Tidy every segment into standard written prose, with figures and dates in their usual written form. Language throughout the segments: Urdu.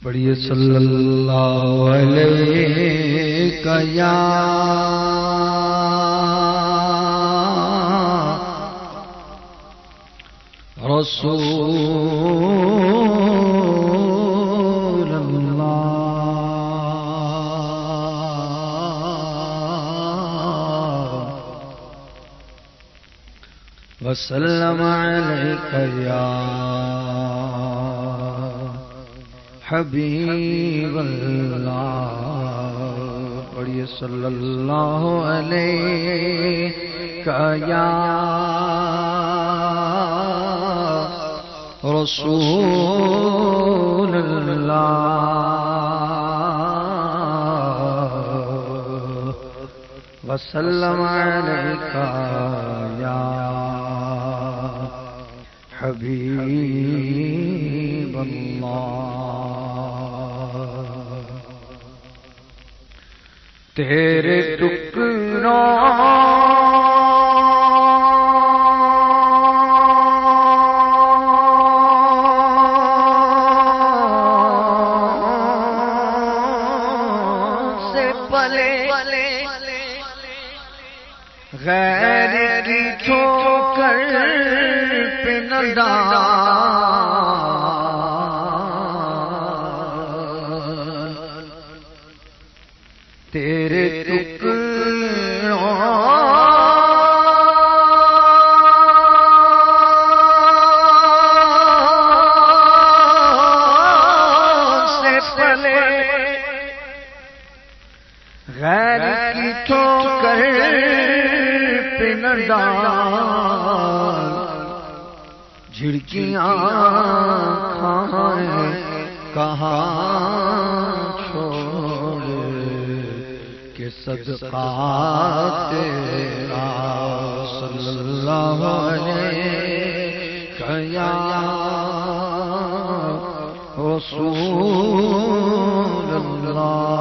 پڑھیے صلی اللہ علیہ یا رسول اللہ وسلم علیک یا حبیب اللہ پڑھیے صلی اللہ علیہ یا رسول اللہ وسلم علیک یا حبیب اللہ تیرے ٹکڑوں غیر کی ٹھوکر پہ نہ ڈال تیرے ٹکڑوں سے پلے غیر کی ٹھوکر جھڑکیاں کھائیں کہاں چھوڑ کہ صدقہ تیرا صلی اللہ علیہ یا رسول اللہ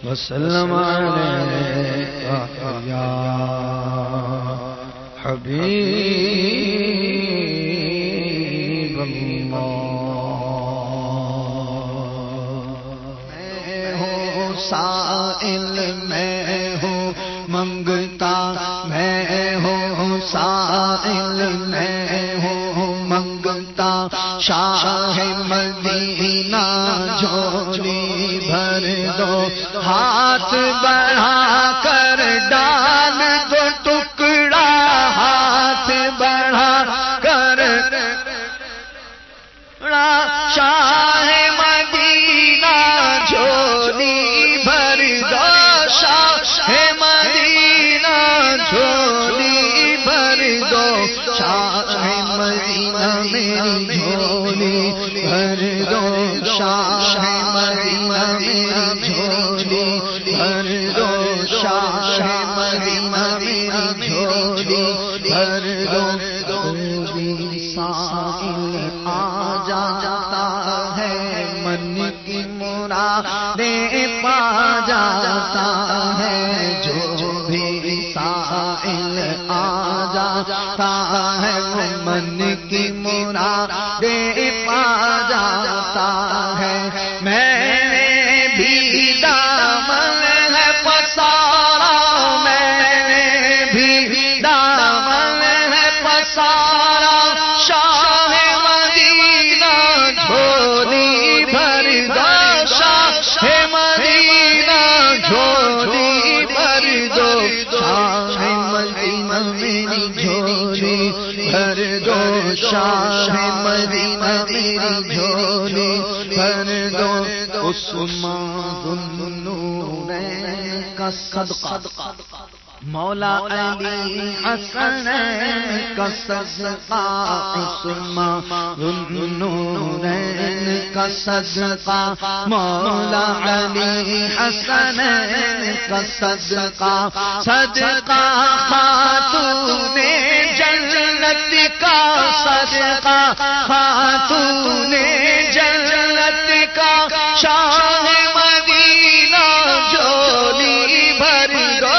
وسلم علیک یا حبیب اللہ میں ہوں سائل میں ہوں منگتا میں ہوں سائل میں ہوں منگتا شاہ مدینہ جھولی بھر دو ہاتھ بڑھا کر ڈال دو ٹکڑا ہاتھ بڑھا کر شاہ مدینہ جھولی بھر دو شاہ مدینہ جھولی بھر دو شاہ مدینہ میری جھولی بھر دو شاہ مدینہ میری جھولی بھر دو شاہ مدینہ میری جھولی بھر دو سائل آ جاتا ہے من کی مرادیں پا جاتا ہے جو بھی سائل آ جاتا ہے من کی مرادیں پا جاتا ہے میں بھی دامن ہے پسارا میں بھی دامن ہے پسارا شاہ مدینہ جھولی بھر دو شاہ مدینہ جھولی بھر دو شاہ مدینہ میری جھولی بھر دو شاہ مدینہ میری جھولی بھر دو عثمان ذوالنورین کا صدقہ مولا علی حسن کا صدقہ عثمان ذوالنورین کا صدقہ مولا علی حسن کا صدقہ صدقہ خاتون جنت کا صدقہ خاتون جنت کا شاہ مدینہ جھولی بھر دو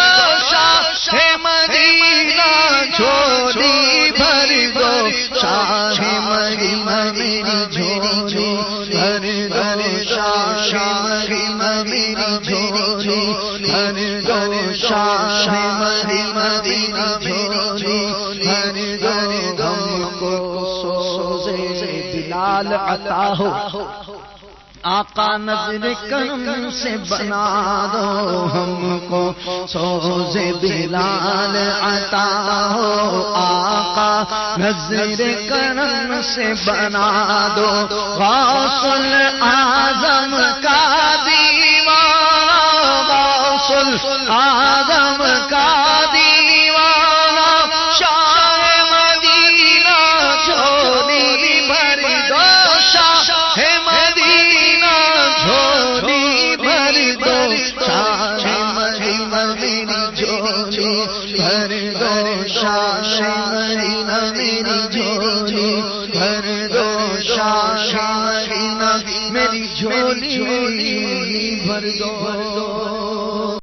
شاہ مدینہ جھولی بھر دو شاہ مدینہ مدینہ میری جھولی بھر دو شاہ مدینہ میری جھولی بھر دو شاہ مدینہ جھولی بھر دو ہم کو سوزے بلال عطا ہو آقا نظر کرم سے بنا دو ہم کو سوز بلال عطا ہو آقا نظر کرم سے بنا دو غوث الاعظم کا دیوانہ غوث الاعظم کا دیوانہ شاہ مدینہ جھولی بھر دو شاہ مدینہ جھولی بھر دو شاہ مدینہ میری جھولی بھر دو شاہ مدینہ میری جھولی بھر دو شاہ مدینہ میری جھولی بھر دو